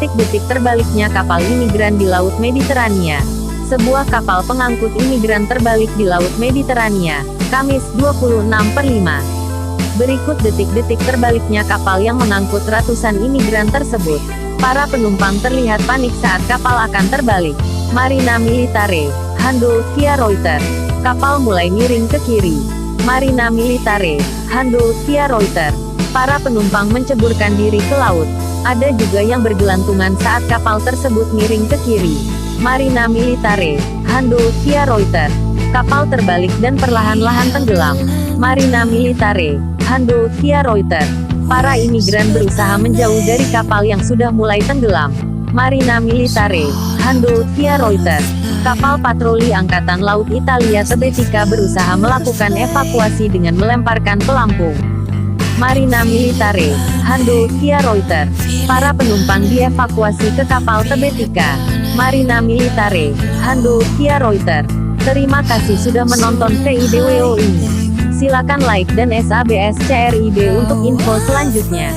Detik-detik terbaliknya kapal imigran di Laut Mediterania. Sebuah kapal pengangkut imigran terbalik di Laut Mediterania, Kamis 26/5. Berikut detik-detik terbaliknya kapal yang mengangkut ratusan imigran tersebut. Para penumpang terlihat panik saat kapal akan terbalik. Marina Militare, handle via Reuters. Kapal mulai miring ke kiri. Marina Militare, handle via Reuters. Para penumpang menceburkan diri ke laut. Ada juga yang bergelantungan saat kapal tersebut miring ke kiri. Marina Militare, handle via Reuters. Kapal terbalik dan perlahan-lahan tenggelam. Marina Militare, handle via Reuters. Para imigran berusaha menjauh dari kapal yang sudah mulai tenggelam. Marina Militare, handle via Reuters. Kapal patroli Angkatan Laut Italia Sebetica berusaha melakukan evakuasi dengan melemparkan pelampung. Marina Militare, handle via Reuters. Para penumpang dievakuasi ke kapal Sebetica. Marina Militare, handle via Reuters. Terima kasih sudah menonton VIdewo ini. Silakan like dan SABSCRIB untuk info selanjutnya.